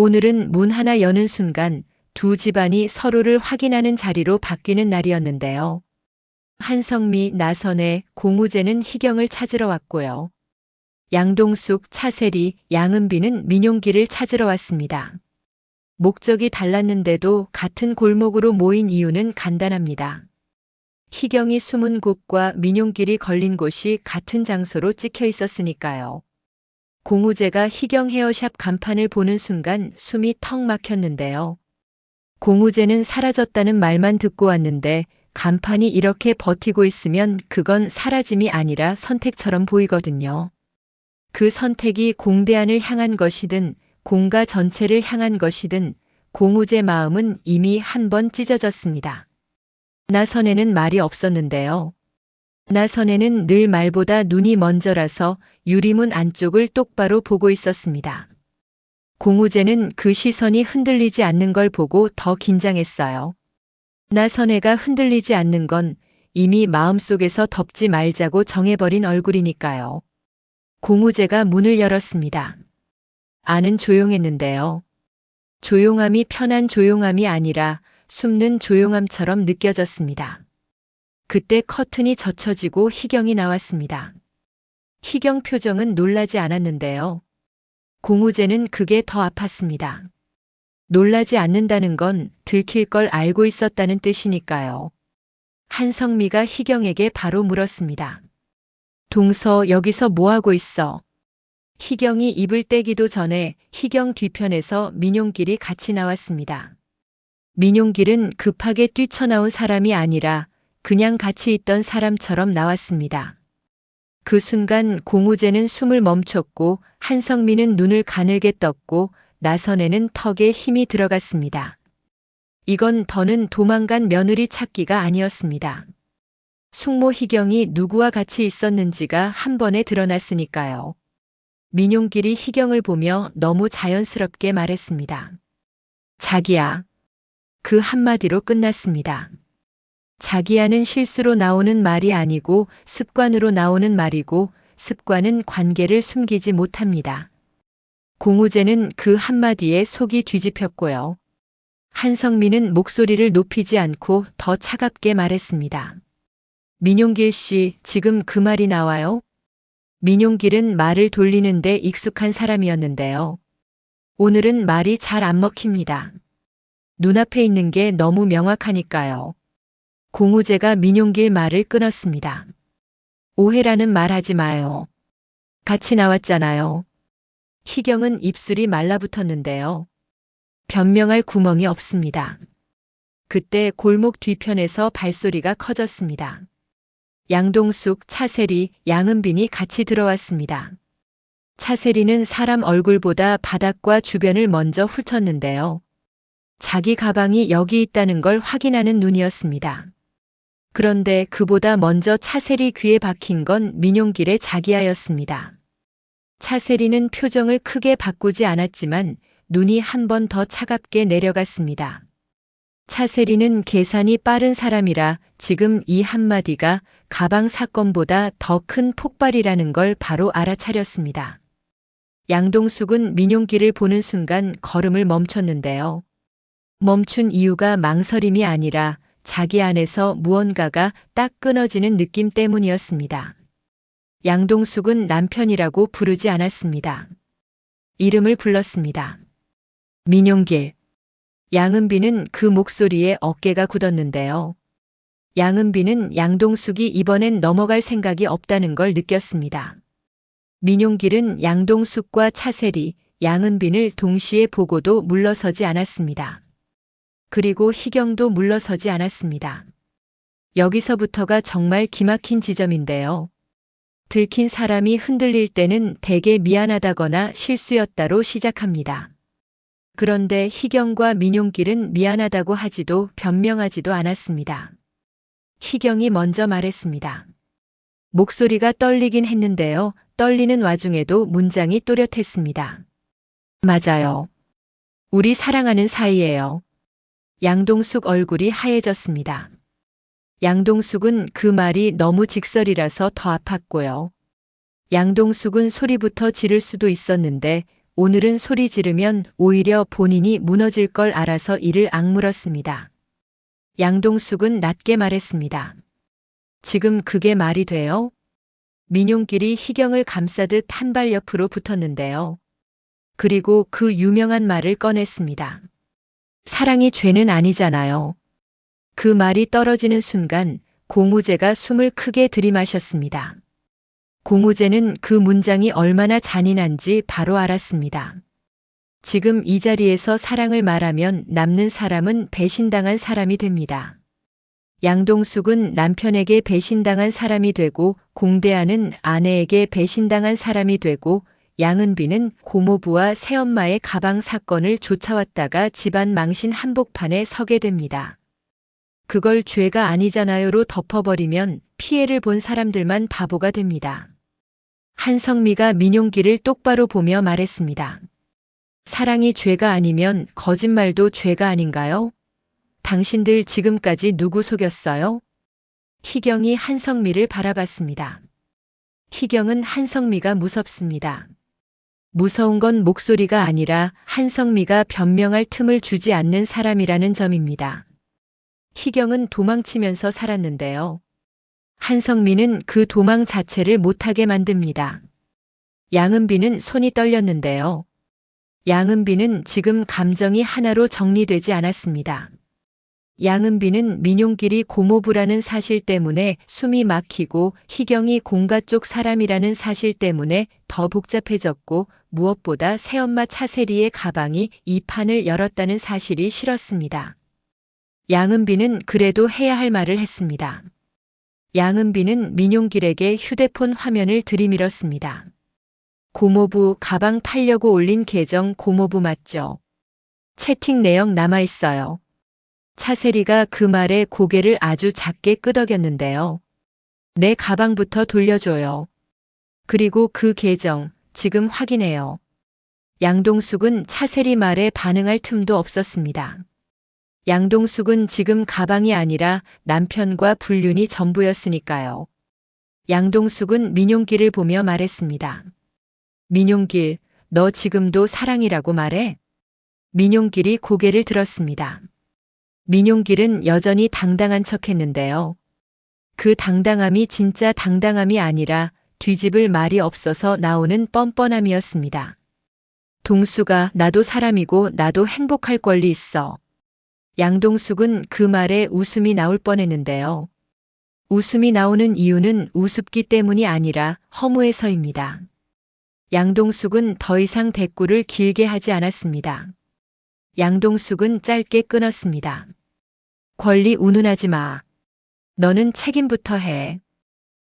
오늘은 문 하나 여는 순간 두 집안이 서로를 확인하는 자리로 바뀌는 날이었는데요. 한성미, 나선혜, 공우재는 희경을 찾으러 왔고요. 양동숙, 차세리, 양은비는 민용기를 찾으러 왔습니다. 목적이 달랐는데도 같은 골목으로 모인 이유는 간단합니다. 희경이 숨은 곳과 민용길이 걸린 곳이 같은 장소로 찍혀 있었으니까요. 공우재가 희경 헤어샵 간판을 보는 순간 숨이 턱 막혔는데요. 공우재는 사라졌다는 말만 듣고 왔는데 간판이 이렇게 버티고 있으면 그건 사라짐이 아니라 선택처럼 보이거든요. 그 선택이 공대안을 향한 것이든 공가 전체를 향한 것이든 공우재 마음은 이미 한 번 찢어졌습니다. 나선혜는 말이 없었는데요. 나선혜는 늘 말보다 눈이 먼저라서 유리문 안쪽을 똑바로 보고 있었습니다. 공우재는 그 시선이 흔들리지 않는 걸 보고 더 긴장했어요. 나선혜가 흔들리지 않는 건 이미 마음속에서 덮지 말자고 정해버린 얼굴이니까요. 공우재가 문을 열었습니다. 안은 조용했는데요. 조용함이 편한 조용함이 아니라 숨는 조용함처럼 느껴졌습니다. 그때 커튼이 젖혀지고 희경이 나왔습니다. 희경 표정은 놀라지 않았는데요. 공우재는 그게 더 아팠습니다. 놀라지 않는다는 건 들킬 걸 알고 있었다는 뜻이니까요. 한성미가 희경에게 바로 물었습니다. 동서, 여기서 뭐하고 있어? 희경이 입을 떼기도 전에 희경 뒤편에서 민용길이 같이 나왔습니다. 민용길은 급하게 뛰쳐나온 사람이 아니라 그냥 같이 있던 사람처럼 나왔습니다. 그 순간 공우재는 숨을 멈췄고 한성미는 눈을 가늘게 떴고 나선혜는 턱에 힘이 들어갔습니다. 이건 더는 도망간 며느리 찾기가 아니었습니다. 숙모 희경이 누구와 같이 있었는지가 한 번에 드러났으니까요. 민용길이 희경을 보며 너무 자연스럽게 말했습니다. 자기야. 그 한마디로 끝났습니다. 자기야는 실수로 나오는 말이 아니고 습관으로 나오는 말이고 습관은 관계를 숨기지 못합니다. 공우재는 그 한마디에 속이 뒤집혔고요. 한성미는 목소리를 높이지 않고 더 차갑게 말했습니다. 민용길 씨, 지금 그 말이 나와요? 민용길은 말을 돌리는데 익숙한 사람이었는데요. 오늘은 말이 잘 안 먹힙니다. 눈앞에 있는 게 너무 명확하니까요. 공우재가 민용길 말을 끊었습니다. 오해라는 말 하지 마요. 같이 나왔잖아요. 희경은 입술이 말라붙었는데요. 변명할 구멍이 없습니다. 그때 골목 뒤편에서 발소리가 커졌습니다. 양동숙, 차세리, 양은빈이 같이 들어왔습니다. 차세리는 사람 얼굴보다 바닥과 주변을 먼저 훑었는데요. 자기 가방이 여기 있다는 걸 확인하는 눈이었습니다. 그런데 그보다 먼저 차세리 귀에 박힌 건 민용길의 자기야였습니다. 차세리는 표정을 크게 바꾸지 않았지만 눈이 한 번 더 차갑게 내려갔습니다. 차세리는 계산이 빠른 사람이라 지금 이 한마디가 가방 사건보다 더 큰 폭발이라는 걸 바로 알아차렸습니다. 양동숙은 민용길을 보는 순간 걸음을 멈췄는데요. 멈춘 이유가 망설임이 아니라 자기 안에서 무언가가 딱 끊어지는 느낌 때문이었습니다. 양동숙은 남편이라고 부르지 않았습니다. 이름을 불렀습니다. 민용길. 양은비는 그 목소리에 어깨가 굳었는데요. 양은비는 양동숙이 이번엔 넘어갈 생각이 없다는 걸 느꼈습니다. 민용길은 양동숙과 차세리, 양은빈을 동시에 보고도 물러서지 않았습니다. 그리고 희경도 물러서지 않았습니다. 여기서부터가 정말 기막힌 지점인데요. 들킨 사람이 흔들릴 때는 대개 미안하다거나 실수였다로 시작합니다. 그런데 희경과 민용길은 미안하다고 하지도 변명하지도 않았습니다. 희경이 먼저 말했습니다. 목소리가 떨리긴 했는데요. 떨리는 와중에도 문장이 또렷했습니다. 맞아요. 우리 사랑하는 사이예요. 양동숙 얼굴이 하얘졌습니다. 양동숙은 그 말이 너무 직설이라서 더 아팠고요. 양동숙은 소리부터 지를 수도 있었는데 오늘은 소리 지르면 오히려 본인이 무너질 걸 알아서 이를 악물었습니다. 양동숙은 낮게 말했습니다. 지금 그게 말이 돼요? 민용길이 희경을 감싸듯 한 발 옆으로 붙었는데요. 그리고 그 유명한 말을 꺼냈습니다. 사랑이 죄는 아니잖아요. 그 말이 떨어지는 순간 공우재가 숨을 크게 들이마셨습니다. 공우재는 그 문장이 얼마나 잔인한지 바로 알았습니다. 지금 이 자리에서 사랑을 말하면 남는 사람은 배신당한 사람이 됩니다. 양동숙은 남편에게 배신당한 사람이 되고 공대하는 아내에게 배신당한 사람이 되고 양은비는 고모부와 새엄마의 가방 사건을 쫓아왔다가 집안 망신 한복판에 서게 됩니다. 그걸 죄가 아니잖아요로 덮어버리면 피해를 본 사람들만 바보가 됩니다. 한성미가 민용기를 똑바로 보며 말했습니다. 사랑이 죄가 아니면 거짓말도 죄가 아닌가요? 당신들 지금까지 누구 속였어요? 희경이 한성미를 바라봤습니다. 희경은 한성미가 무섭습니다. 무서운 건 목소리가 아니라 한성미가 변명할 틈을 주지 않는 사람이라는 점입니다. 희경은 도망치면서 살았는데요. 한성미는 그 도망 자체를 못하게 만듭니다. 양은비는 손이 떨렸는데요. 양은비는 지금 감정이 하나로 정리되지 않았습니다. 양은비는 민용길이 고모부라는 사실 때문에 숨이 막히고 희경이 공가 쪽 사람이라는 사실 때문에 더 복잡해졌고 무엇보다 새엄마 차세리의 가방이 이 판을 열었다는 사실이 싫었습니다. 양은비는 그래도 해야 할 말을 했습니다. 양은비는 민용길에게 휴대폰 화면을 들이밀었습니다. 고모부 가방 팔려고 올린 계정 고모부 맞죠? 채팅 내용 남아있어요. 차세리가 그 말에 고개를 아주 작게 끄덕였는데요. 내 가방부터 돌려줘요. 그리고 그 계정 지금 확인해요. 양동숙은 차세리 말에 반응할 틈도 없었습니다. 양동숙은 지금 가방이 아니라 남편과 불륜이 전부였으니까요. 양동숙은 민용길을 보며 말했습니다. 민용길, 너 지금도 사랑이라고 말해? 민용길이 고개를 들었습니다. 민용길은 여전히 당당한 척했는데요. 그 당당함이 진짜 당당함이 아니라 뒤집을 말이 없어서 나오는 뻔뻔함이었습니다. 동수가 나도 사람이고 나도 행복할 권리 있어. 양동숙은 그 말에 웃음이 나올 뻔했는데요. 웃음이 나오는 이유는 우습기 때문이 아니라 허무해서입니다. 양동숙은 더 이상 대꾸를 길게 하지 않았습니다. 양동숙은 짧게 끊었습니다. 권리 운운하지 마. 너는 책임부터 해.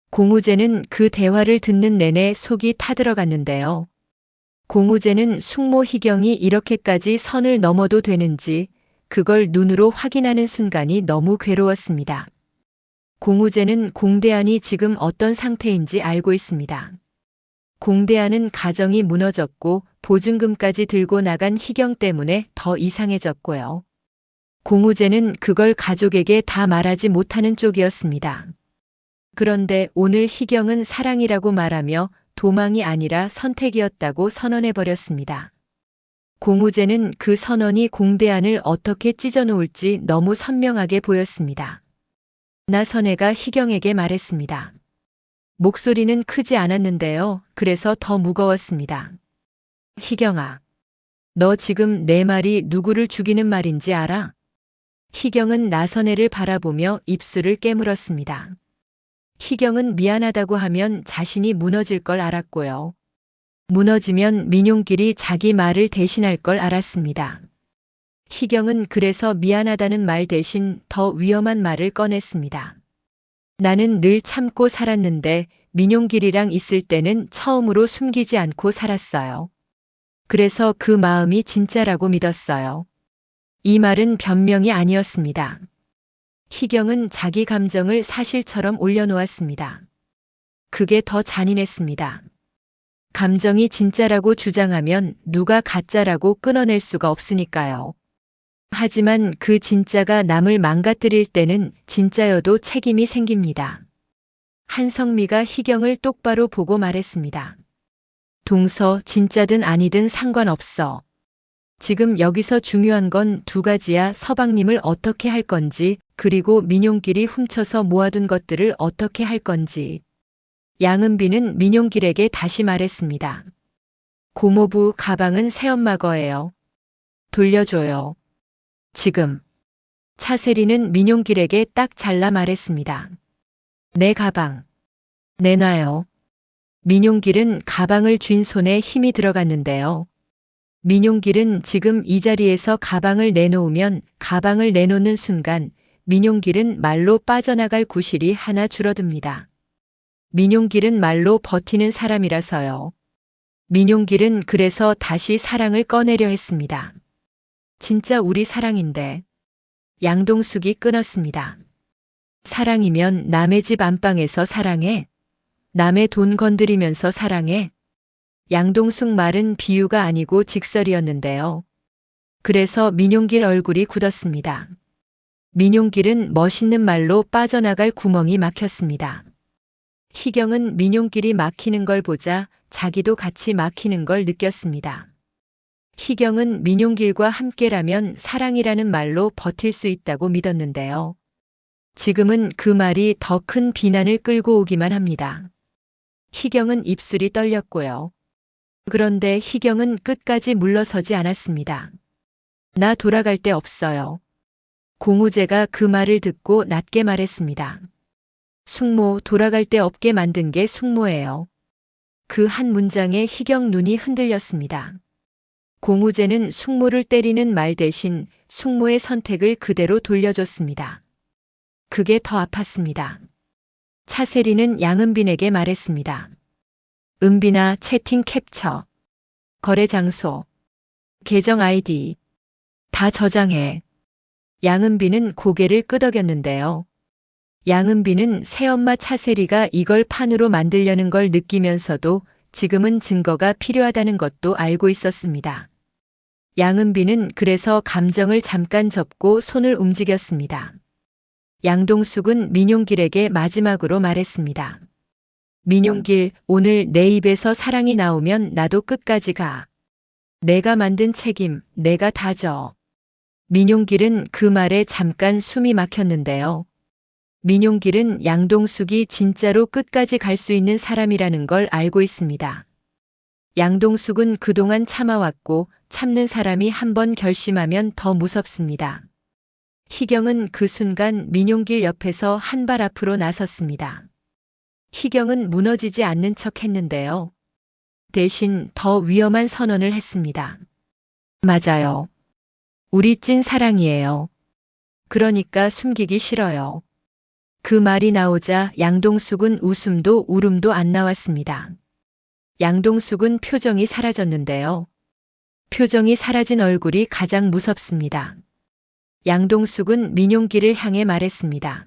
공우재는 그 대화를 듣는 내내 속이 타들어갔는데요. 공우재는 숙모 희경이 이렇게까지 선을 넘어도 되는지 그걸 눈으로 확인하는 순간이 너무 괴로웠습니다. 공우재는 공대안이 지금 어떤 상태인지 알고 있습니다. 공대안은 가정이 무너졌고 보증금까지 들고 나간 희경 때문에 더 이상해졌고요. 공우재는 그걸 가족에게 다 말하지 못하는 쪽이었습니다. 그런데 오늘 희경은 사랑이라고 말하며 도망이 아니라 선택이었다고 선언해버렸습니다. 공우재는 그 선언이 공대안을 어떻게 찢어놓을지 너무 선명하게 보였습니다. 나선혜가 희경에게 말했습니다. 목소리는 크지 않았는데요. 그래서 더 무거웠습니다. 희경아, 너 지금 내 말이 누구를 죽이는 말인지 알아? 희경은 나선혜를 바라보며 입술을 깨물었습니다. 희경은 미안하다고 하면 자신이 무너질 걸 알았고요. 무너지면 민용길이 자기 말을 대신할 걸 알았습니다. 희경은 그래서 미안하다는 말 대신 더 위험한 말을 꺼냈습니다. 나는 늘 참고 살았는데 민용길이랑 있을 때는 처음으로 숨기지 않고 살았어요. 그래서 그 마음이 진짜라고 믿었어요. 이 말은 변명이 아니었습니다. 희경은 자기 감정을 사실처럼 올려놓았습니다. 그게 더 잔인했습니다. 감정이 진짜라고 주장하면 누가 가짜라고 끊어낼 수가 없으니까요. 하지만 그 진짜가 남을 망가뜨릴 때는 진짜여도 책임이 생깁니다. 한성미가 희경을 똑바로 보고 말했습니다. 동서, 진짜든 아니든 상관없어. 지금 여기서 중요한 건 두 가지야. 서방님을 어떻게 할 건지, 그리고 민용길이 훔쳐서 모아둔 것들을 어떻게 할 건지. 양은비는 민용길에게 다시 말했습니다. 고모부 가방은 새엄마 거예요. 돌려줘요. 지금. 차세리는 민용길에게 딱 잘라 말했습니다. 내 가방. 내놔요. 민용길은 가방을 쥔 손에 힘이 들어갔는데요. 민용길은 지금 이 자리에서 가방을 내놓으면 가방을 내놓는 순간 민용길은 말로 빠져나갈 구실이 하나 줄어듭니다. 민용길은 말로 버티는 사람이라서요. 민용길은 그래서 다시 사랑을 꺼내려 했습니다. 진짜 우리 사랑인데. 양동숙이 끊었습니다. 사랑이면 남의 집 안방에서 사랑해. 남의 돈 건드리면서 사랑해. 양동숙 말은 비유가 아니고 직설이었는데요. 그래서 민용길 얼굴이 굳었습니다. 민용길은 멋있는 말로 빠져나갈 구멍이 막혔습니다. 희경은 민용길이 막히는 걸 보자 자기도 같이 막히는 걸 느꼈습니다. 희경은 민용길과 함께라면 사랑이라는 말로 버틸 수 있다고 믿었는데요. 지금은 그 말이 더 큰 비난을 끌고 오기만 합니다. 희경은 입술이 떨렸고요. 그런데 희경은 끝까지 물러서지 않았습니다. 나 돌아갈 데 없어요. 공우제가 그 말을 듣고 낮게 말했습니다. 숙모, 돌아갈 데 없게 만든 게 숙모예요. 그 한 문장에 희경 눈이 흔들렸습니다. 공우제는 숙모를 때리는 말 대신 숙모의 선택을 그대로 돌려줬습니다. 그게 더 아팠습니다. 차세리는 양은빈에게 말했습니다. 은빈아, 채팅 캡처, 거래 장소, 계정 아이디 다 저장해. 양은빈은 고개를 끄덕였는데요. 양은빈은 새엄마 차세리가 이걸 판으로 만들려는 걸 느끼면서도 지금은 증거가 필요하다는 것도 알고 있었습니다. 양은빈은 그래서 감정을 잠깐 접고 손을 움직였습니다. 양동숙은 민용길에게 마지막으로 말했습니다. 민용길, 오늘 내 입에서 사랑이 나오면 나도 끝까지 가. 내가 만든 책임, 내가 다 져. 민용길은 그 말에 잠깐 숨이 막혔는데요. 민용길은 양동숙이 진짜로 끝까지 갈 수 있는 사람이라는 걸 알고 있습니다. 양동숙은 그동안 참아왔고 참는 사람이 한번 결심하면 더 무섭습니다. 희경은 그 순간 민용길 옆에서 한 발 앞으로 나섰습니다. 희경은 무너지지 않는 척 했는데요. 대신 더 위험한 선언을 했습니다. 맞아요. 우리 찐 사랑이에요. 그러니까 숨기기 싫어요. 그 말이 나오자 양동숙은 웃음도 울음도 안 나왔습니다. 양동숙은 표정이 사라졌는데요. 표정이 사라진 얼굴이 가장 무섭습니다. 양동숙은 민용길을 향해 말했습니다.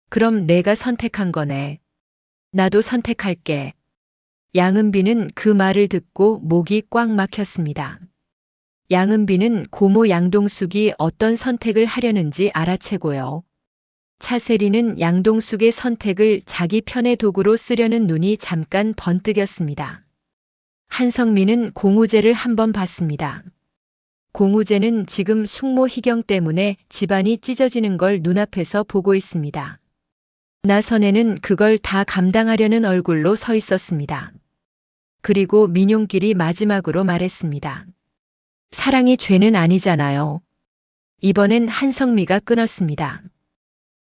그럼 내가 선택한 거네. 나도 선택할게. 양은비는 그 말을 듣고 목이 꽉 막혔습니다. 양은비는 고모 양동숙이 어떤 선택을 하려는지 알아채고요. 차세리는 양동숙의 선택을 자기 편의 도구로 쓰려는 눈이 잠깐 번뜩였습니다. 한성민은 공우제를 한번 봤습니다. 공우제는 지금 숙모 희경 때문에 집안이 찢어지는 걸 눈앞에서 보고 있습니다. 나선에는 그걸 다 감당하려는 얼굴로 서 있었습니다. 그리고 민용길이 마지막으로 말했습니다. 사랑이 죄는 아니잖아요. 이번엔 한성미가 끊었습니다.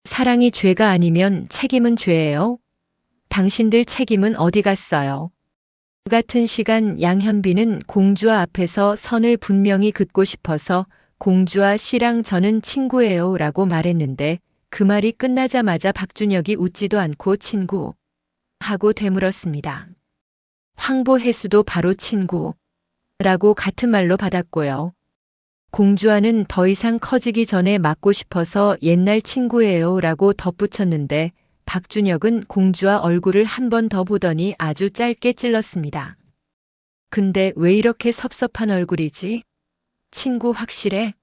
사랑이 죄가 아니면 책임은 죄예요? 당신들 책임은 어디 갔어요? 그 같은 시간 양현비는 공주와 앞에서 선을 분명히 긋고 싶어서 공주와 씨랑 저는 친구예요 라고 말했는데 그 말이 끝나자마자 박준혁이 웃지도 않고 친구 하고 되물었습니다. 황보혜수도 바로 친구 라고 같은 말로 받았고요. 공주와는 더 이상 커지기 전에 맞고 싶어서 옛날 친구예요 라고 덧붙였는데 박준혁은 공주와 얼굴을 한 번 더 보더니 아주 짧게 찔렀습니다. 근데 왜 이렇게 섭섭한 얼굴이지? 친구 확실해?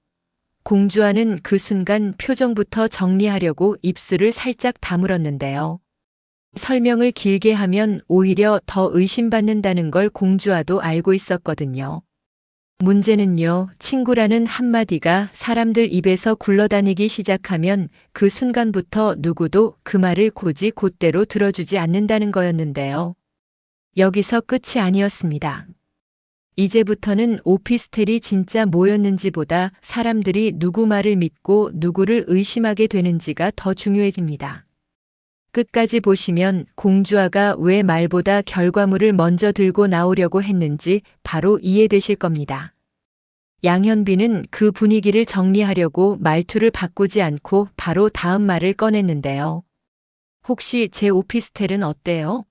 공주와는 그 순간 표정부터 정리하려고 입술을 살짝 다물었는데요. 설명을 길게 하면 오히려 더 의심받는다는 걸 공주와도 알고 있었거든요. 문제는요, 친구라는 한마디가 사람들 입에서 굴러다니기 시작하면 그 순간부터 누구도 그 말을 곧이 곧대로 들어주지 않는다는 거였는데요. 여기서 끝이 아니었습니다. 이제부터는 오피스텔이 진짜 뭐였는지보다 사람들이 누구 말을 믿고 누구를 의심하게 되는지가 더 중요해집니다. 끝까지 보시면 공주아가 왜 말보다 결과물을 먼저 들고 나오려고 했는지 바로 이해되실 겁니다. 양현빈은 그 분위기를 정리하려고 말투를 바꾸지 않고 바로 다음 말을 꺼냈는데요. 혹시 제 오피스텔은 어때요?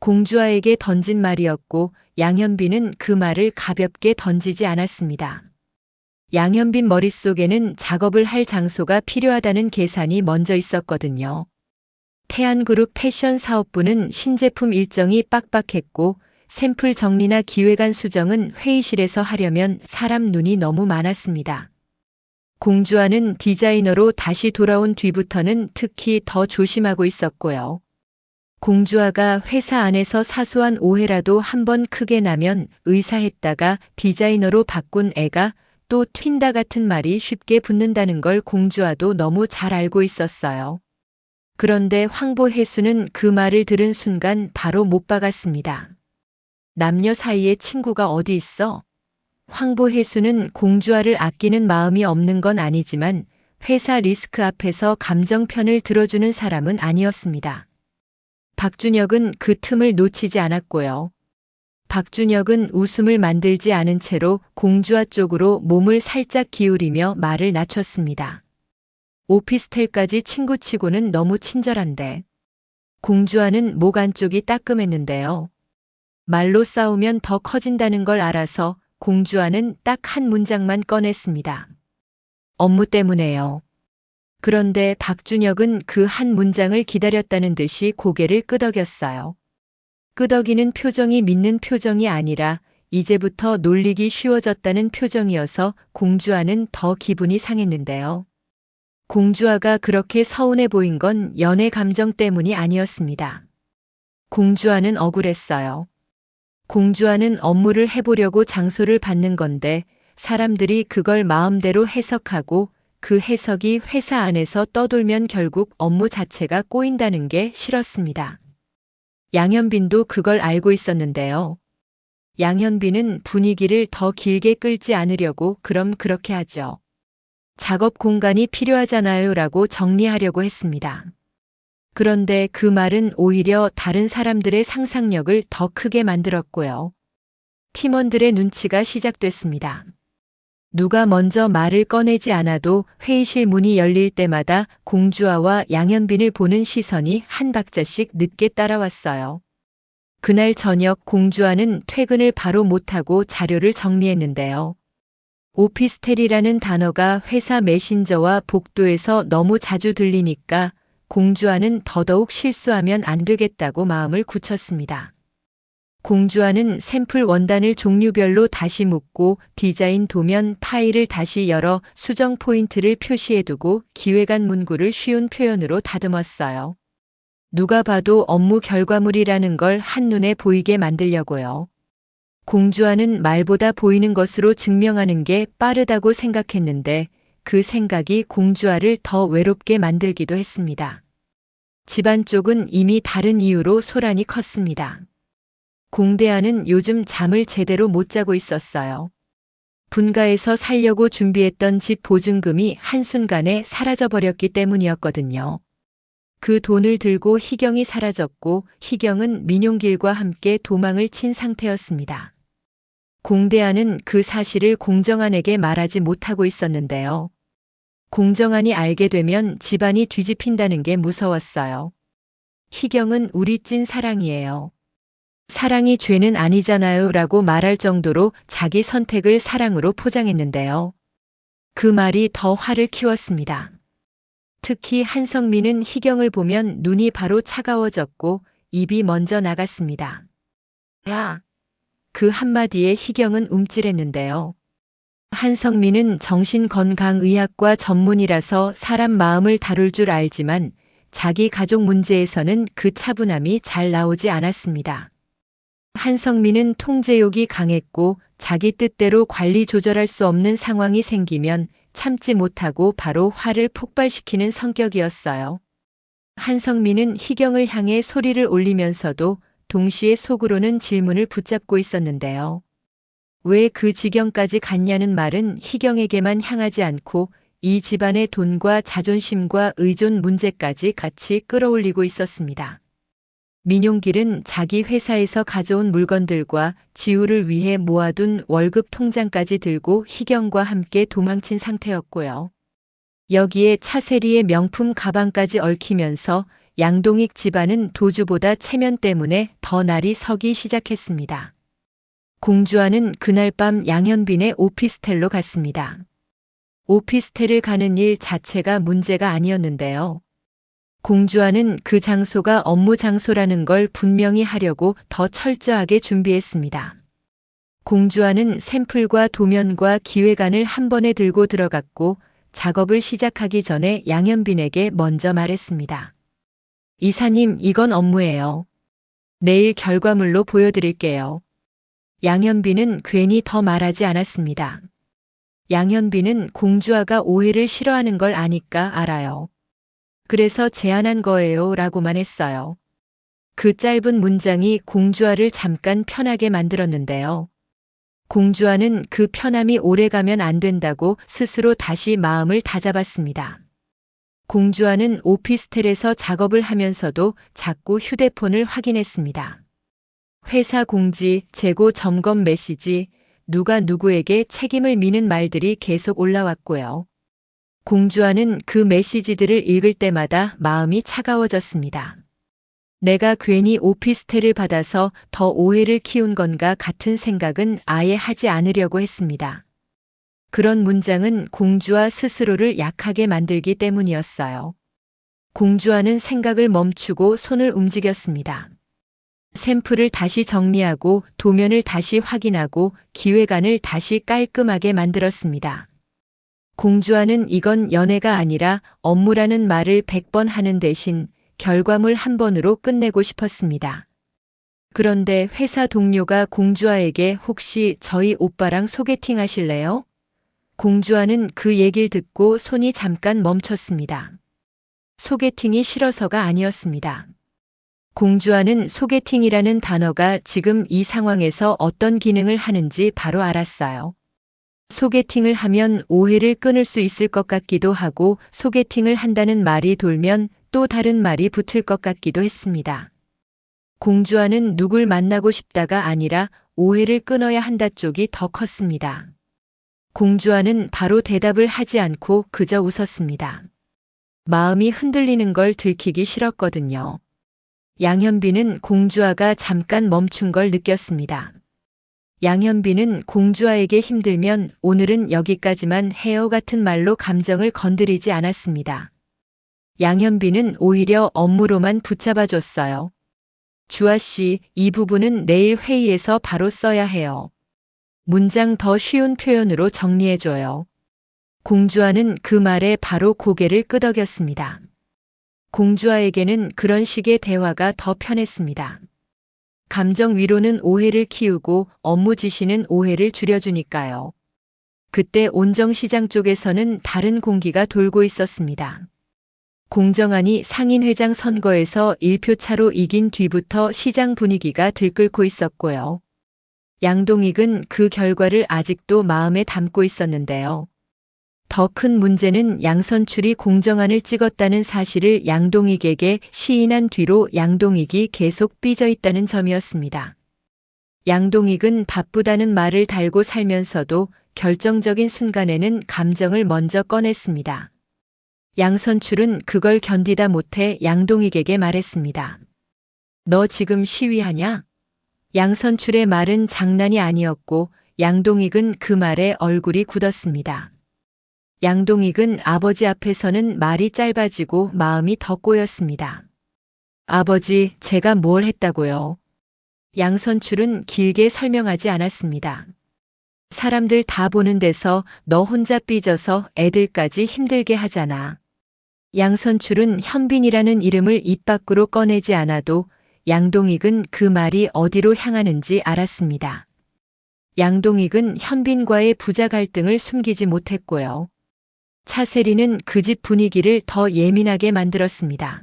공주아에게 던진 말이었고 양현빈은 그 말을 가볍게 던지지 않았습니다. 양현빈 머릿속에는 작업을 할 장소가 필요하다는 계산이 먼저 있었거든요. 태안그룹 패션 사업부는 신제품 일정이 빡빡했고 샘플 정리나 기획안 수정은 회의실에서 하려면 사람 눈이 너무 많았습니다. 공주아는 디자이너로 다시 돌아온 뒤부터는 특히 더 조심하고 있었고요. 공주아가 회사 안에서 사소한 오해라도 한번 크게 나면 의사했다가 디자이너로 바꾼 애가 또 튄다 같은 말이 쉽게 붙는다는 걸 공주아도 너무 잘 알고 있었어요. 그런데 황보혜수는 그 말을 들은 순간 바로 못 박았습니다. 남녀 사이에 친구가 어디 있어? 황보혜수는 공주아를 아끼는 마음이 없는 건 아니지만 회사 리스크 앞에서 감정 편을 들어주는 사람은 아니었습니다. 박준혁은 그 틈을 놓치지 않았고요. 박준혁은 웃음을 만들지 않은 채로 공주아 쪽으로 몸을 살짝 기울이며 말을 낮췄습니다. 오피스텔까지 친구치고는 너무 친절한데. 공주아는 목 안쪽이 따끔했는데요. 말로 싸우면 더 커진다는 걸 알아서 공주아는 딱 한 문장만 꺼냈습니다. 업무 때문에요. 그런데 박준혁은 그 한 문장을 기다렸다는 듯이 고개를 끄덕였어요. 끄덕이는 표정이 믿는 표정이 아니라 이제부터 놀리기 쉬워졌다는 표정이어서 공주아는 더 기분이 상했는데요. 공주아가 그렇게 서운해 보인 건 연애 감정 때문이 아니었습니다. 공주아는 억울했어요. 공주아는 업무를 해보려고 장소를 받는 건데 사람들이 그걸 마음대로 해석하고 그 해석이 회사 안에서 떠돌면 결국 업무 자체가 꼬인다는 게 싫었습니다. 양현빈도 그걸 알고 있었는데요. 양현빈은 분위기를 더 길게 끌지 않으려고 그럼 그렇게 하죠. 작업 공간이 필요하잖아요 라고 정리하려고 했습니다. 그런데 그 말은 오히려 다른 사람들의 상상력을 더 크게 만들었고요. 팀원들의 눈치가 시작됐습니다. 누가 먼저 말을 꺼내지 않아도 회의실 문이 열릴 때마다 공주아와 양현빈을 보는 시선이 한 박자씩 늦게 따라왔어요. 그날 저녁 공주아는 퇴근을 바로 못하고 자료를 정리했는데요. 오피스텔이라는 단어가 회사 메신저와 복도에서 너무 자주 들리니까 공주아는 더더욱 실수하면 안 되겠다고 마음을 굳혔습니다. 공주아는 샘플 원단을 종류별로 다시 묶고 디자인 도면 파일을 다시 열어 수정 포인트를 표시해두고 기획안 문구를 쉬운 표현으로 다듬었어요. 누가 봐도 업무 결과물이라는 걸 한눈에 보이게 만들려고요. 공주아는 말보다 보이는 것으로 증명하는 게 빠르다고 생각했는데 그 생각이 공주아를 더 외롭게 만들기도 했습니다. 집안 쪽은 이미 다른 이유로 소란이 컸습니다. 공대아는 요즘 잠을 제대로 못 자고 있었어요. 분가에서 살려고 준비했던 집 보증금이 한순간에 사라져버렸기 때문이었거든요. 그 돈을 들고 희경이 사라졌고 희경은 민용길과 함께 도망을 친 상태였습니다. 공대아는 그 사실을 공정한에게 말하지 못하고 있었는데요. 공정한이 알게 되면 집안이 뒤집힌다는 게 무서웠어요. 희경은 우리 찐 사랑이에요. 사랑이 죄는 아니잖아요 라고 말할 정도로 자기 선택을 사랑으로 포장했는데요. 그 말이 더 화를 키웠습니다. 특히 한성민은 희경을 보면 눈이 바로 차가워졌고 입이 먼저 나갔습니다. 야! 그 한마디에 희경은 움찔했는데요. 한성민은 정신건강의학과 전문이라서 사람 마음을 다룰 줄 알지만 자기 가족 문제에서는 그 차분함이 잘 나오지 않았습니다. 한성민은 통제욕이 강했고 자기 뜻대로 관리 조절할 수 없는 상황이 생기면 참지 못하고 바로 화를 폭발시키는 성격이었어요. 한성민은 희경을 향해 소리를 올리면서도 동시에 속으로는 질문을 붙잡고 있었는데요. 왜 그 지경까지 갔냐는 말은 희경에게만 향하지 않고 이 집안의 돈과 자존심과 의존 문제까지 같이 끌어올리고 있었습니다. 민용길은 자기 회사에서 가져온 물건들과 지우를 위해 모아둔 월급 통장까지 들고 희경과 함께 도망친 상태였고요. 여기에 차세리의 명품 가방까지 얽히면서 양동익 집안은 도주보다 체면 때문에 더 날이 서기 시작했습니다. 공주와는 그날 밤 양현빈의 오피스텔로 갔습니다. 오피스텔을 가는 일 자체가 문제가 아니었는데요. 공주와는 그 장소가 업무 장소라는 걸 분명히 하려고 더 철저하게 준비했습니다. 공주와는 샘플과 도면과 기획안을 한 번에 들고 들어갔고 작업을 시작하기 전에 양현빈에게 먼저 말했습니다. 이사님, 이건 업무예요. 내일 결과물로 보여드릴게요. 양현빈은 괜히 더 말하지 않았습니다. 양현빈은 공주아가 오해를 싫어하는 걸 아니까 알아요. 그래서 제안한 거예요 라고만 했어요. 그 짧은 문장이 공주아를 잠깐 편하게 만들었는데요. 공주아는 그 편함이 오래가면 안 된다고 스스로 다시 마음을 다잡았습니다. 공주아는 오피스텔에서 작업을 하면서도 자꾸 휴대폰을 확인했습니다. 회사 공지, 재고 점검 메시지, 누가 누구에게 책임을 미는 말들이 계속 올라왔고요. 공주아는 그 메시지들을 읽을 때마다 마음이 차가워졌습니다. 내가 괜히 오피스텔을 받아서 더 오해를 키운 건가 같은 생각은 아예 하지 않으려고 했습니다. 그런 문장은 공주아 스스로를 약하게 만들기 때문이었어요. 공주아는 생각을 멈추고 손을 움직였습니다. 샘플을 다시 정리하고 도면을 다시 확인하고 기획안을 다시 깔끔하게 만들었습니다. 공주아는 이건 연애가 아니라 업무라는 말을 100번 하는 대신 결과물 한 번으로 끝내고 싶었습니다. 그런데 회사 동료가 공주아에게 혹시 저희 오빠랑 소개팅 하실래요? 공주아는 그 얘기를 듣고 손이 잠깐 멈췄습니다. 소개팅이 싫어서가 아니었습니다. 공주아는 소개팅이라는 단어가 지금 이 상황에서 어떤 기능을 하는지 바로 알았어요. 소개팅을 하면 오해를 끊을 수 있을 것 같기도 하고 소개팅을 한다는 말이 돌면 또 다른 말이 붙을 것 같기도 했습니다. 공주아는 누굴 만나고 싶다가 아니라 오해를 끊어야 한다 쪽이 더 컸습니다. 공주아는 바로 대답을 하지 않고 그저 웃었습니다. 마음이 흔들리는 걸 들키기 싫었거든요. 양현빈은 공주아가 잠깐 멈춘 걸 느꼈습니다. 양현빈은 공주아에게 힘들면 오늘은 여기까지만 해요 같은 말로 감정을 건드리지 않았습니다. 양현빈은 오히려 업무로만 붙잡아줬어요. 주아 씨, 이 부분은 내일 회의에서 바로 써야 해요. 문장 더 쉬운 표현으로 정리해줘요. 공주아는 그 말에 바로 고개를 끄덕였습니다. 공주아에게는 그런 식의 대화가 더 편했습니다. 감정 위로는 오해를 키우고 업무 지시는 오해를 줄여주니까요. 그때 온정시장 쪽에서는 다른 공기가 돌고 있었습니다. 공정안이 상인회장 선거에서 1표 차로 이긴 뒤부터 시장 분위기가 들끓고 있었고요. 양동익은 그 결과를 아직도 마음에 담고 있었는데요. 더 큰 문제는 양선출이 공정안을 찍었다는 사실을 양동익에게 시인한 뒤로 양동익이 계속 삐져 있다는 점이었습니다. 양동익은 바쁘다는 말을 달고 살면서도 결정적인 순간에는 감정을 먼저 꺼냈습니다. 양선출은 그걸 견디다 못해 양동익에게 말했습니다. 너 지금 시위하냐? 양선출의 말은 장난이 아니었고 양동익은 그 말에 얼굴이 굳었습니다. 양동익은 아버지 앞에서는 말이 짧아지고 마음이 더 꼬였습니다. 아버지, 제가 뭘 했다고요? 양선출은 길게 설명하지 않았습니다. 사람들 다 보는 데서 너 혼자 삐져서 애들까지 힘들게 하잖아. 양선출은 현빈이라는 이름을 입 밖으로 꺼내지 않아도 양동익은 그 말이 어디로 향하는지 알았습니다. 양동익은 현빈과의 부자 갈등을 숨기지 못했고요. 차세리는 그 집 분위기를 더 예민하게 만들었습니다.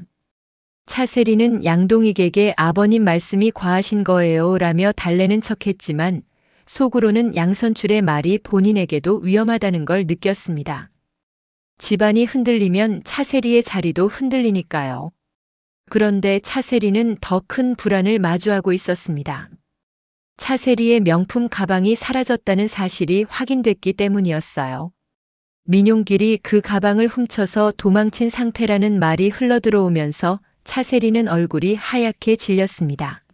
차세리는 양동익에게 아버님 말씀이 과하신 거예요 라며 달래는 척했지만 속으로는 양선출의 말이 본인에게도 위험하다는 걸 느꼈습니다. 집안이 흔들리면 차세리의 자리도 흔들리니까요. 그런데 차세리는 더 큰 불안을 마주하고 있었습니다. 차세리의 명품 가방이 사라졌다는 사실이 확인됐기 때문이었어요. 민용길이 그 가방을 훔쳐서 도망친 상태라는 말이 흘러들어오면서 차세리는 얼굴이 하얗게 질렸습니다.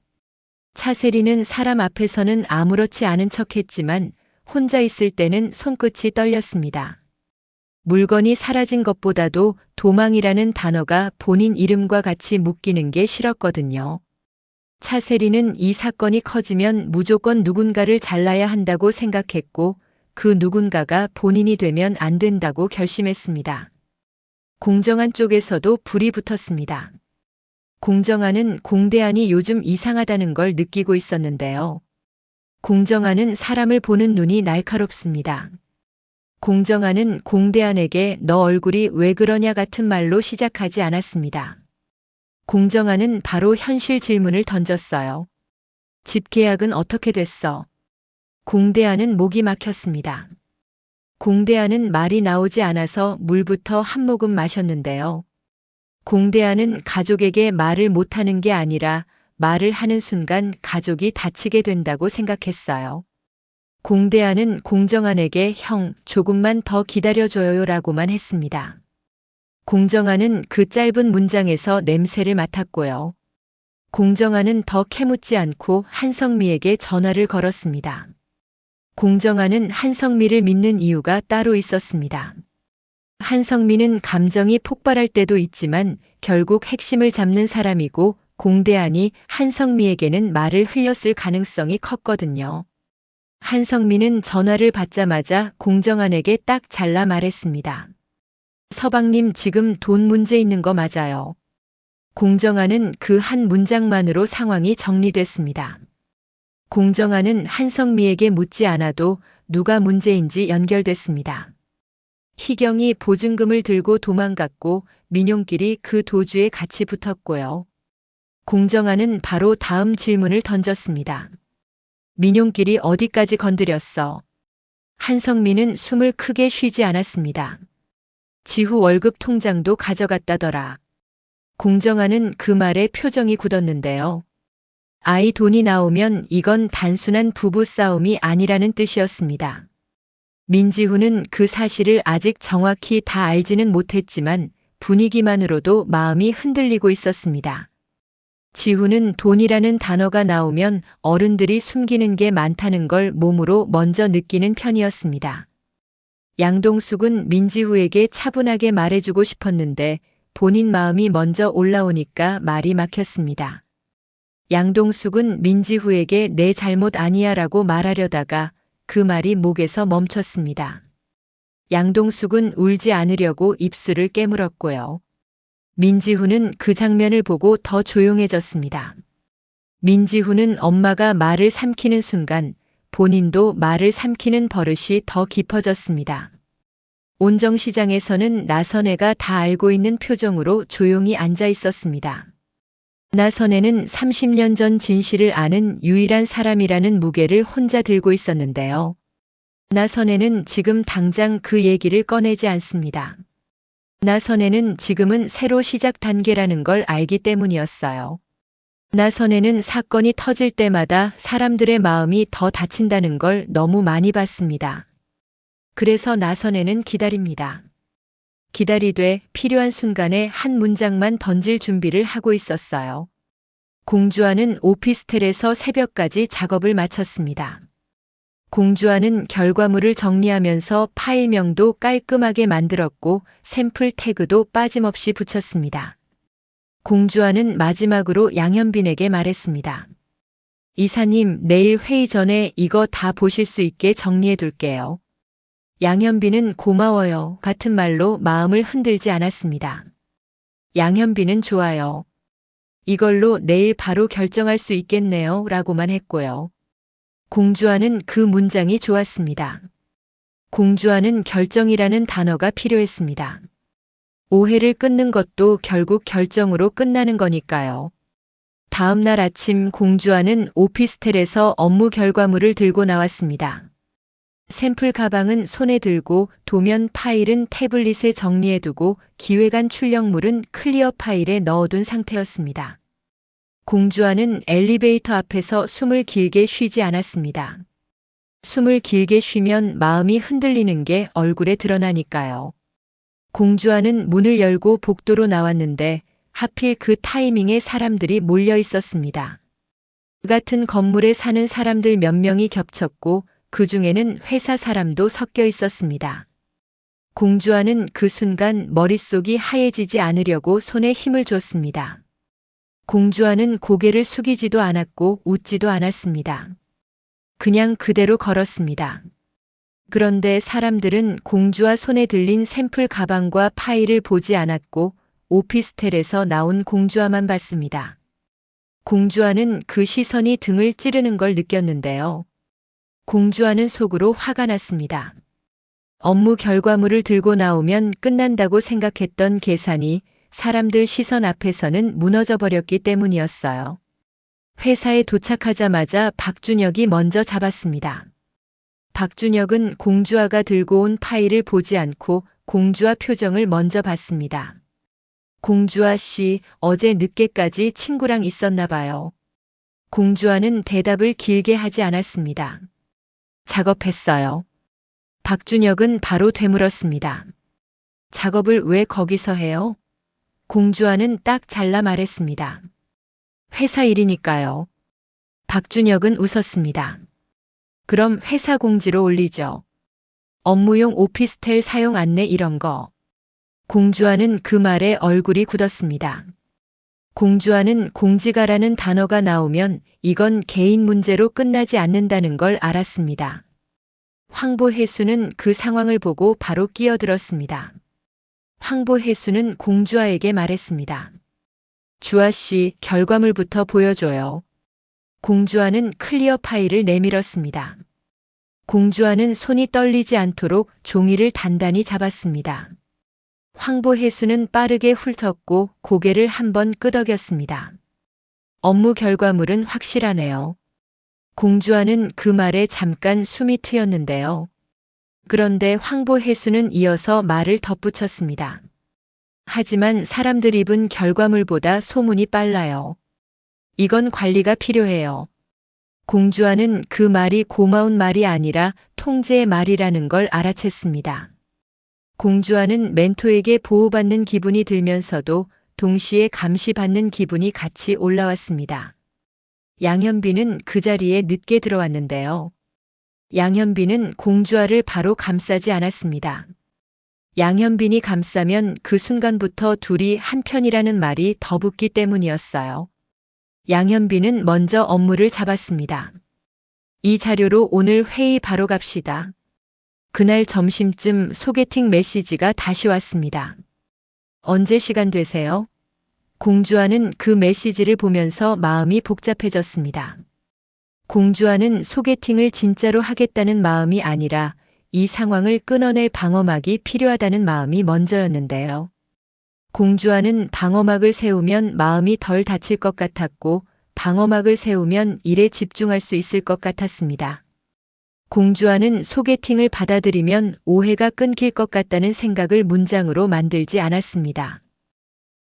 차세리는 사람 앞에서는 아무렇지 않은 척했지만 혼자 있을 때는 손끝이 떨렸습니다. 물건이 사라진 것보다도 도망이라는 단어가 본인 이름과 같이 묶이는 게 싫었거든요. 차세리는 이 사건이 커지면 무조건 누군가를 잘라야 한다고 생각했고 그 누군가가 본인이 되면 안 된다고 결심했습니다. 공정한 쪽에서도 불이 붙었습니다. 공정한은 공대한이 요즘 이상하다는 걸 느끼고 있었는데요. 공정한은 사람을 보는 눈이 날카롭습니다. 공정한은 공대한에게 너 얼굴이 왜 그러냐 같은 말로 시작하지 않았습니다. 공정한은 바로 현실 질문을 던졌어요. 집 계약은 어떻게 됐어? 공대한은 목이 막혔습니다. 공대한은 말이 나오지 않아서 물부터 한 모금 마셨는데요. 공대한은 가족에게 말을 못하는 게 아니라 말을 하는 순간 가족이 다치게 된다고 생각했어요. 공대한은 공정한에게 형, 조금만 더 기다려줘요 라고만 했습니다. 공정한은 그 짧은 문장에서 냄새를 맡았고요. 공정한은 더 캐묻지 않고 한성미에게 전화를 걸었습니다. 공정한은 한성미를 믿는 이유가 따로 있었습니다. 한성미는 감정이 폭발할 때도 있지만 결국 핵심을 잡는 사람이고 공대한이 한성미에게는 말을 흘렸을 가능성이 컸거든요. 한성미는 전화를 받자마자 공정한에게 딱 잘라 말했습니다. 서방님 지금 돈 문제 있는 거 맞아요. 공정한은 그 한 문장만으로 상황이 정리됐습니다. 공정한은 한성미에게 묻지 않아도 누가 문제인지 연결됐습니다. 희경이 보증금을 들고 도망갔고 민용길이 그 도주에 같이 붙었고요. 공정한은 바로 다음 질문을 던졌습니다. 민용길이 어디까지 건드렸어? 한성미는 숨을 크게 쉬지 않았습니다. 지후 월급 통장도 가져갔다더라. 공정한은 그 말에 표정이 굳었는데요. 아이 돈이 나오면 이건 단순한 부부 싸움이 아니라는 뜻이었습니다. 민지훈은 그 사실을 아직 정확히 다 알지는 못했지만 분위기만으로도 마음이 흔들리고 있었습니다. 지훈은 돈이라는 단어가 나오면 어른들이 숨기는 게 많다는 걸 몸으로 먼저 느끼는 편이었습니다. 양동숙은 민지후에게 차분하게 말해주고 싶었는데 본인 마음이 먼저 올라오니까 말이 막혔습니다. 양동숙은 민지후에게 내 잘못 아니야 라고 말하려다가 그 말이 목에서 멈췄습니다. 양동숙은 울지 않으려고 입술을 깨물었고요. 민지후는 그 장면을 보고 더 조용해졌습니다. 민지후는 엄마가 말을 삼키는 순간 본인도 말을 삼키는 버릇이 더 깊어졌습니다. 온정시장에서는 나선애가 다 알고 있는 표정으로 조용히 앉아 있었습니다. 나선애는 30년 전 진실을 아는 유일한 사람이라는 무게를 혼자 들고 있었는데요. 나선애는 지금 당장 그 얘기를 꺼내지 않습니다. 나선애는 지금은 새로 시작 단계라는 걸 알기 때문이었어요. 나선애는 사건이 터질 때마다 사람들의 마음이 더 다친다는 걸 너무 많이 봤습니다. 그래서 나선애는 기다립니다. 기다리되 필요한 순간에 한 문장만 던질 준비를 하고 있었어요. 공주아는 오피스텔에서 새벽까지 작업을 마쳤습니다. 공주아는 결과물을 정리하면서 파일명도 깔끔하게 만들었고 샘플 태그도 빠짐없이 붙였습니다. 공주아는 마지막으로 양현빈에게 말했습니다. 이사님, 내일 회의 전에 이거 다 보실 수 있게 정리해 둘게요. 양현빈은 고마워요 같은 말로 마음을 흔들지 않았습니다. 양현빈은 좋아요. 이걸로 내일 바로 결정할 수 있겠네요. 라고만 했고요. 공주와는 그 문장이 좋았습니다. 공주와는 결정이라는 단어가 필요했습니다. 오해를 끊는 것도 결국 결정으로 끝나는 거니까요. 다음 날 아침 공주와는 오피스텔에서 업무 결과물을 들고 나왔습니다. 샘플 가방은 손에 들고 도면 파일은 태블릿에 정리해두고 기획안 출력물은 클리어 파일에 넣어둔 상태였습니다. 공주와는 엘리베이터 앞에서 숨을 길게 쉬지 않았습니다. 숨을 길게 쉬면 마음이 흔들리는 게 얼굴에 드러나니까요. 공주와는 문을 열고 복도로 나왔는데 하필 그 타이밍에 사람들이 몰려 있었습니다. 그 같은 건물에 사는 사람들 몇 명이 겹쳤고 그 중에는 회사 사람도 섞여 있었습니다. 공주와는 그 순간 머릿속이 하얘지지 않으려고 손에 힘을 줬습니다. 공주와는 고개를 숙이지도 않았고 웃지도 않았습니다. 그냥 그대로 걸었습니다. 그런데 사람들은 공주와 손에 들린 샘플 가방과 파일을 보지 않았고 오피스텔에서 나온 공주와만 봤습니다. 공주와는 그 시선이 등을 찌르는 걸 느꼈는데요. 공주와는 속으로 화가 났습니다. 업무 결과물을 들고 나오면 끝난다고 생각했던 계산이 사람들 시선 앞에서는 무너져 버렸기 때문이었어요. 회사에 도착하자마자 박준혁이 먼저 잡았습니다. 박준혁은 공주아가 들고 온 파일을 보지 않고 공주아 표정을 먼저 봤습니다. 공주아 씨, 어제 늦게까지 친구랑 있었나 봐요. 공주아는 대답을 길게 하지 않았습니다. 작업했어요. 박준혁은 바로 되물었습니다. 작업을 왜 거기서 해요? 공주아는 딱 잘라 말했습니다. 회사 일이니까요. 박준혁은 웃었습니다. 그럼 회사 공지로 올리죠. 업무용 오피스텔 사용 안내 이런 거. 공주아는 그 말에 얼굴이 굳었습니다. 공주아는 공지가라는 단어가 나오면 이건 개인 문제로 끝나지 않는다는 걸 알았습니다. 황보혜수는 그 상황을 보고 바로 끼어들었습니다. 황보혜수는 공주아에게 말했습니다. 주아 씨, 결과물부터 보여줘요. 공주아는 클리어 파일을 내밀었습니다. 공주아는 손이 떨리지 않도록 종이를 단단히 잡았습니다. 황보혜수는 빠르게 훑었고 고개를 한번 끄덕였습니다. 업무 결과물은 확실하네요. 공주아는 그 말에 잠깐 숨이 트였는데요. 그런데 황보혜수는 이어서 말을 덧붙였습니다. 하지만 사람들 입은 결과물보다 소문이 빨라요. 이건 관리가 필요해요. 공주아는 그 말이 고마운 말이 아니라 통제의 말이라는 걸 알아챘습니다. 공주아는 멘토에게 보호받는 기분이 들면서도 동시에 감시받는 기분이 같이 올라왔습니다. 양현빈은 그 자리에 늦게 들어왔는데요. 양현빈은 공주아를 바로 감싸지 않았습니다. 양현빈이 감싸면 그 순간부터 둘이 한편이라는 말이 더 붙기 때문이었어요. 양현빈은 먼저 업무를 잡았습니다. 이 자료로 오늘 회의 바로 갑시다. 그날 점심쯤 소개팅 메시지가 다시 왔습니다. 언제 시간 되세요? 공주아는 그 메시지를 보면서 마음이 복잡해졌습니다. 공주아는 소개팅을 진짜로 하겠다는 마음이 아니라 이 상황을 끊어낼 방어막이 필요하다는 마음이 먼저였는데요. 공주아는 방어막을 세우면 마음이 덜 다칠 것 같았고 방어막을 세우면 일에 집중할 수 있을 것 같았습니다. 공주아는 소개팅을 받아들이면 오해가 끊길 것 같다는 생각을 문장으로 만들지 않았습니다.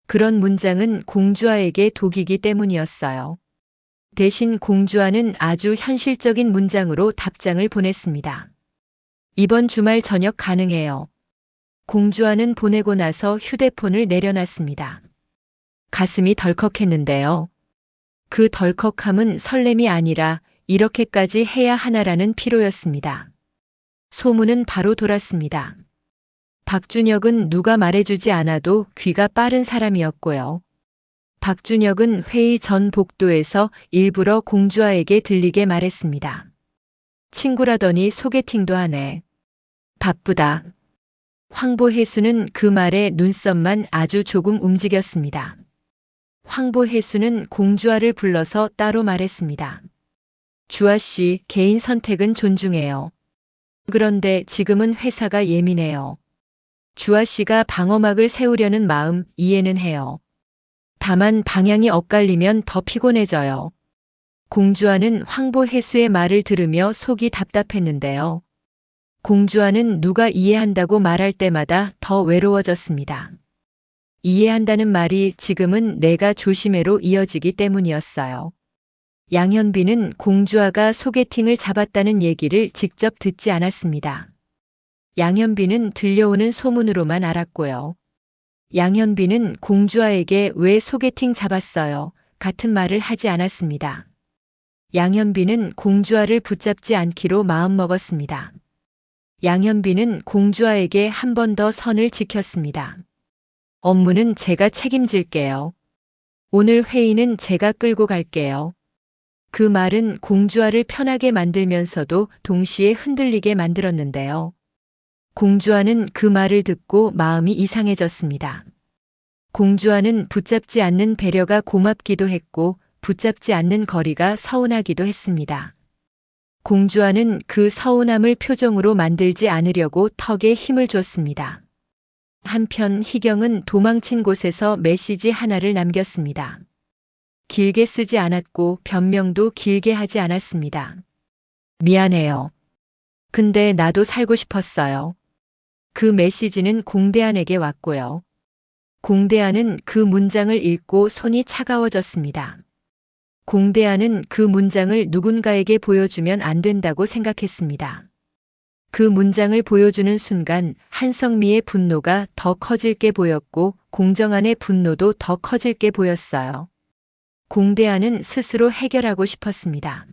그런 문장은 공주아에게 독이기 때문이었어요. 대신 공주아는 아주 현실적인 문장으로 답장을 보냈습니다. 이번 주말 저녁 가능해요. 공주아는 보내고 나서 휴대폰을 내려놨습니다. 가슴이 덜컥했는데요. 그 덜컥함은 설렘이 아니라 이렇게까지 해야 하나라는 피로였습니다. 소문은 바로 돌았습니다. 박준혁은 누가 말해주지 않아도 귀가 빠른 사람이었고요. 박준혁은 회의 전 복도에서 일부러 공주아에게 들리게 말했습니다. 친구라더니 소개팅도 하네. 바쁘다. 황보혜수는 그 말에 눈썹만 아주 조금 움직였습니다. 황보혜수는 공주아를 불러서 따로 말했습니다. 주아씨, 개인 선택은 존중해요. 그런데 지금은 회사가 예민해요. 주아씨가 방어막을 세우려는 마음 이해는 해요. 다만 방향이 엇갈리면 더 피곤해져요. 공주아는 황보혜수의 말을 들으며 속이 답답했는데요. 공주아는 누가 이해한다고 말할 때마다 더 외로워졌습니다. 이해한다는 말이 지금은 내가 조심해로 이어지기 때문이었어요. 양현빈은 공주아가 소개팅을 잡았다는 얘기를 직접 듣지 않았습니다. 양현빈은 들려오는 소문으로만 알았고요. 양현빈은 공주아에게 왜 소개팅 잡았어요? 같은 말을 하지 않았습니다. 양현빈은 공주아를 붙잡지 않기로 마음먹었습니다. 양현빈은 공주아에게 한 번 더 선을 지켰습니다. 업무는 제가 책임질게요. 오늘 회의는 제가 끌고 갈게요. 그 말은 공주아를 편하게 만들면서도 동시에 흔들리게 만들었는데요. 공주아는 그 말을 듣고 마음이 이상해졌습니다. 공주아는 붙잡지 않는 배려가 고맙기도 했고 붙잡지 않는 거리가 서운하기도 했습니다. 공주아는 그 서운함을 표정으로 만들지 않으려고 턱에 힘을 줬습니다. 한편 희경은 도망친 곳에서 메시지 하나를 남겼습니다. 길게 쓰지 않았고 변명도 길게 하지 않았습니다. 미안해요. 근데 나도 살고 싶었어요. 그 메시지는 공대안에게 왔고요. 공대안은 그 문장을 읽고 손이 차가워졌습니다. 공대안은 그 문장을 누군가에게 보여주면 안 된다고 생각했습니다. 그 문장을 보여주는 순간 한성미의 분노가 더 커질 게 보였고 공정한의 분노도 더 커질 게 보였어요. 공대안은 스스로 해결하고 싶었습니다.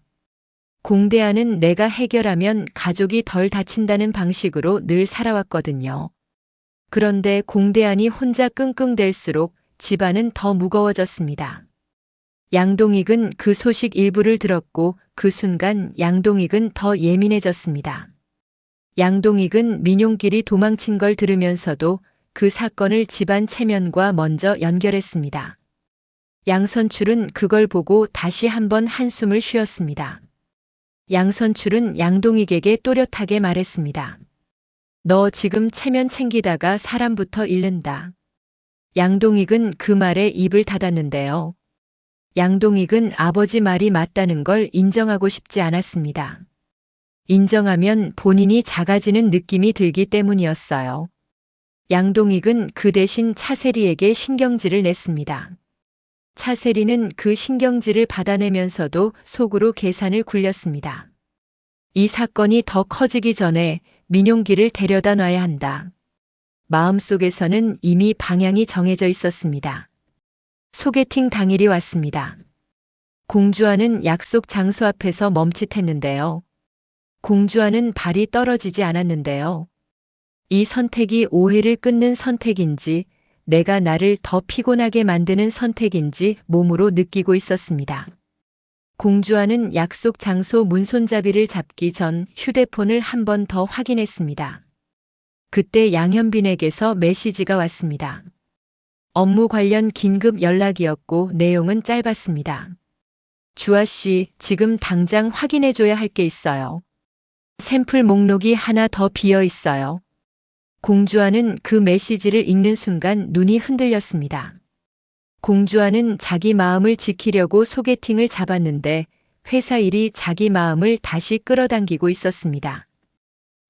공대안은 내가 해결하면 가족이 덜 다친다는 방식으로 늘 살아왔거든요. 그런데 공대안이 혼자 끙끙댈수록 집안은 더 무거워졌습니다. 양동익은 그 소식 일부를 들었고 그 순간 양동익은 더 예민해졌습니다. 양동익은 민용길이 도망친 걸 들으면서도 그 사건을 집안 체면과 먼저 연결했습니다. 양선출은 그걸 보고 다시 한번 한숨을 쉬었습니다. 양선출은 양동익에게 또렷하게 말했습니다. 너 지금 체면 챙기다가 사람부터 잃는다. 양동익은 그 말에 입을 닫았는데요. 양동익은 아버지 말이 맞다는 걸 인정하고 싶지 않았습니다. 인정하면 본인이 작아지는 느낌이 들기 때문이었어요. 양동익은 그 대신 차세리에게 신경질을 냈습니다. 차세리는 그 신경질을 받아내면서도 속으로 계산을 굴렸습니다. 이 사건이 더 커지기 전에 민용기를 데려다 놔야 한다. 마음속에서는 이미 방향이 정해져 있었습니다. 소개팅 당일이 왔습니다. 공주아는 약속 장소 앞에서 멈칫했는데요. 공주아는 발이 떨어지지 않았는데요. 이 선택이 오해를 끊는 선택인지 내가 나를 더 피곤하게 만드는 선택인지 몸으로 느끼고 있었습니다. 공주아는 약속 장소 문손잡이를 잡기 전 휴대폰을 한 번 더 확인했습니다. 그때 양현빈에게서 메시지가 왔습니다. 업무 관련 긴급 연락이었고 내용은 짧았습니다. 주아씨, 지금 당장 확인해줘야 할 게 있어요. 샘플 목록이 하나 더 비어 있어요. 공주아는 그 메시지를 읽는 순간 눈이 흔들렸습니다. 공주아는 자기 마음을 지키려고 소개팅을 잡았는데 회사 일이 자기 마음을 다시 끌어당기고 있었습니다.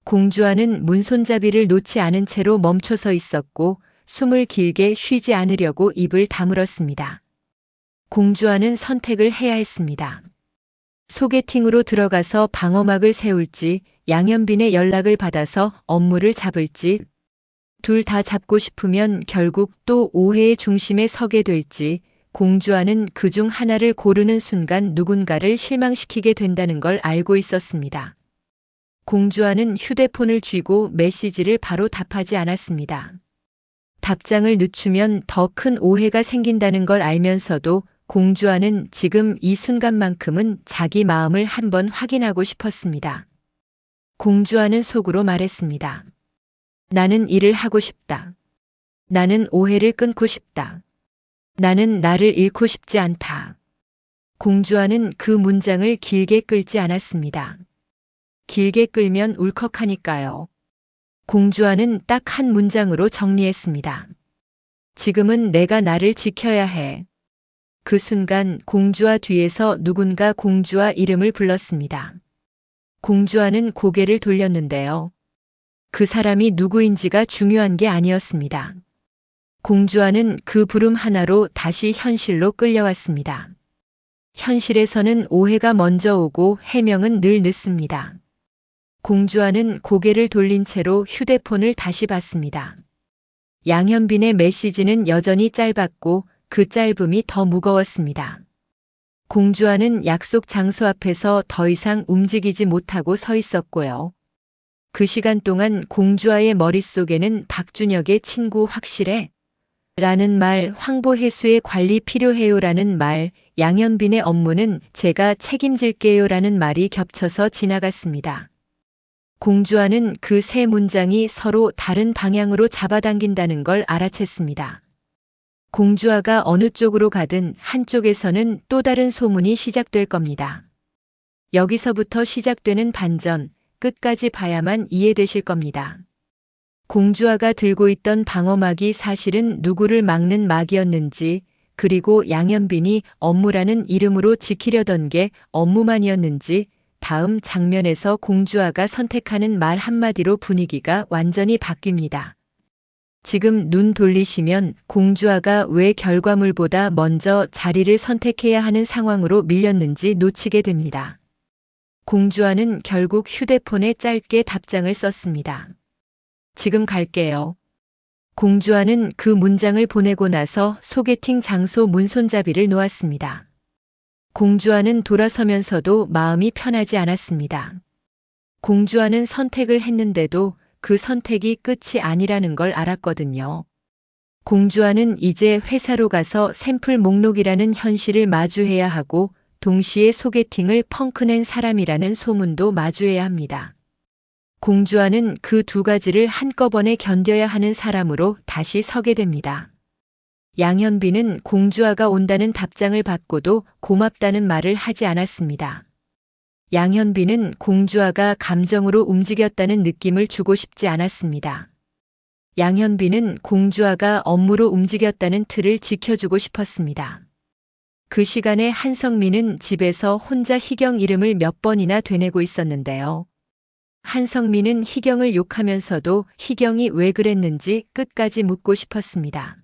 공주아는 문손잡이를 놓지 않은 채로 멈춰서 있었고 숨을 길게 쉬지 않으려고 입을 다물었습니다. 공주아는 선택을 해야 했습니다. 소개팅으로 들어가서 방어막을 세울지 양현빈의 연락을 받아서 업무를 잡을지 둘 다 잡고 싶으면 결국 또 오해의 중심에 서게 될지 공주아는 그중 하나를 고르는 순간 누군가를 실망시키게 된다는 걸 알고 있었습니다. 공주아는 휴대폰을 쥐고 메시지를 바로 답하지 않았습니다. 답장을 늦추면 더 큰 오해가 생긴다는 걸 알면서도 공주아는 지금 이 순간만큼은 자기 마음을 한번 확인하고 싶었습니다. 공주아는 속으로 말했습니다. 나는 일을 하고 싶다. 나는 오해를 끊고 싶다. 나는 나를 잃고 싶지 않다. 공주와는 그 문장을 길게 끌지 않았습니다. 길게 끌면 울컥하니까요. 공주와는 딱 한 문장으로 정리했습니다. 지금은 내가 나를 지켜야 해. 그 순간 공주와 뒤에서 누군가 공주와 이름을 불렀습니다. 공주와는 고개를 돌렸는데요. 그 사람이 누구인지가 중요한 게 아니었습니다. 공주와는 그 부름 하나로 다시 현실로 끌려왔습니다. 현실에서는 오해가 먼저 오고 해명은 늘 늦습니다. 공주와는 고개를 돌린 채로 휴대폰을 다시 봤습니다. 양현빈의 메시지는 여전히 짧았고 그 짧음이 더 무거웠습니다. 공주와는 약속 장소 앞에서 더 이상 움직이지 못하고 서 있었고요. 그 시간 동안 공주와의 머릿속에는 박준혁의 친구 확실해? 라는 말, 황보혜수의 관리 필요해요 라는 말, 양현빈의 업무는 제가 책임질게요 라는 말이 겹쳐서 지나갔습니다. 공주와는 그 세 문장이 서로 다른 방향으로 잡아당긴다는 걸 알아챘습니다. 공주와가 어느 쪽으로 가든 한쪽에서는 또 다른 소문이 시작될 겁니다. 여기서부터 시작되는 반전, 끝까지 봐야만 이해되실 겁니다. 공주와가 들고 있던 방어막이 사실은 누구를 막는 막이었는지, 그리고 양현빈이 업무라는 이름으로 지키려던 게 업무만이었는지, 다음 장면에서 공주와가 선택하는 말 한마디로 분위기가 완전히 바뀝니다. 지금 눈 돌리시면 공주와가 왜 결과물보다 먼저 자리를 선택해야 하는 상황으로 밀렸는지 놓치게 됩니다. 공주와는 결국 휴대폰에 짧게 답장을 썼습니다. 지금 갈게요. 공주와는 그 문장을 보내고 나서 소개팅 장소 문손잡이를 놓았습니다. 공주와는 돌아서면서도 마음이 편하지 않았습니다. 공주와는 선택을 했는데도 그 선택이 끝이 아니라는 걸 알았거든요. 공주와는 이제 회사로 가서 샘플 목록이라는 현실을 마주해야 하고 동시에 소개팅을 펑크낸 사람이라는 소문도 마주해야 합니다. 공주와는 그 두 가지를 한꺼번에 견뎌야 하는 사람으로 다시 서게 됩니다. 양현빈은 공주와가 온다는 답장을 받고도 고맙다는 말을 하지 않았습니다. 양현빈은 공주와가 감정으로 움직였다는 느낌을 주고 싶지 않았습니다. 양현빈은 공주와가 업무로 움직였다는 틀을 지켜주고 싶었습니다. 그 시간에 한성민은 집에서 혼자 희경 이름을 몇 번이나 되뇌고 있었는데요. 한성민은 희경을 욕하면서도 희경이 왜 그랬는지 끝까지 묻고 싶었습니다.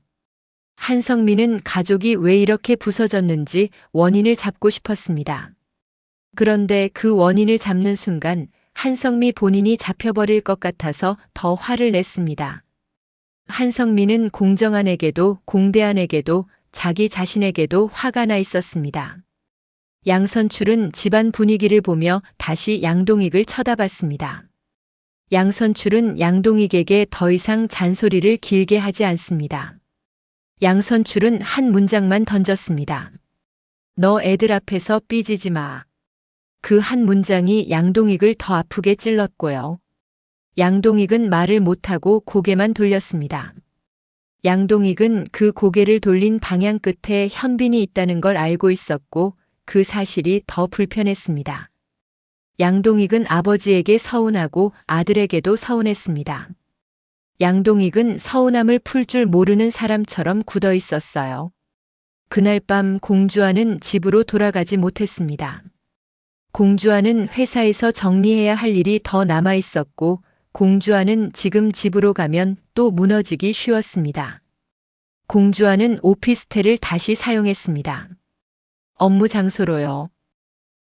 한성민은 가족이 왜 이렇게 부서졌는지 원인을 잡고 싶었습니다. 그런데 그 원인을 잡는 순간 한성미 본인이 잡혀버릴 것 같아서 더 화를 냈습니다. 한성민은 공정한에게도 공대한에게도 자기 자신에게도 화가 나 있었습니다. 양선출은 집안 분위기를 보며 다시 양동익을 쳐다봤습니다. 양선출은 양동익에게 더 이상 잔소리를 길게 하지 않습니다. 양선출은 한 문장만 던졌습니다. 너 애들 앞에서 삐지지 마. 그 한 문장이 양동익을 더 아프게 찔렀고요. 양동익은 말을 못하고 고개만 돌렸습니다. 양동익은 그 고개를 돌린 방향 끝에 현빈이 있다는 걸 알고 있었고 그 사실이 더 불편했습니다. 양동익은 아버지에게 서운하고 아들에게도 서운했습니다. 양동익은 서운함을 풀 줄 모르는 사람처럼 굳어 있었어요. 그날 밤 공주와는 집으로 돌아가지 못했습니다. 공주와는 회사에서 정리해야 할 일이 더 남아 있었고 공주와는 지금 집으로 가면 또 무너지기 쉬웠습니다. 공주와는 오피스텔을 다시 사용했습니다. 업무 장소로요.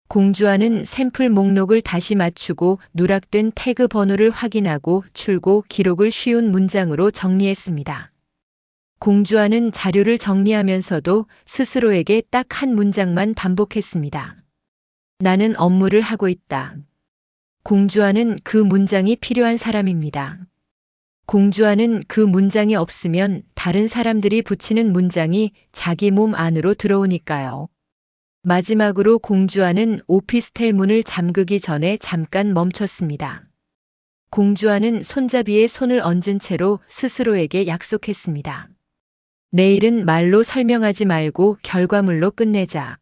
공주와는 샘플 목록을 다시 맞추고 누락된 태그 번호를 확인하고 출고 기록을 쉬운 문장으로 정리했습니다. 공주와는 자료를 정리하면서도 스스로에게 딱 한 문장만 반복했습니다. 나는 업무를 하고 있다. 공주와는 그 문장이 필요한 사람입니다. 공주와는 그 문장이 없으면 다른 사람들이 붙이는 문장이 자기 몸 안으로 들어오니까요. 마지막으로 공주와는 오피스텔 문을 잠그기 전에 잠깐 멈췄습니다. 공주와는 손잡이에 손을 얹은 채로 스스로에게 약속했습니다. 내일은 말로 설명하지 말고 결과물로 끝내자.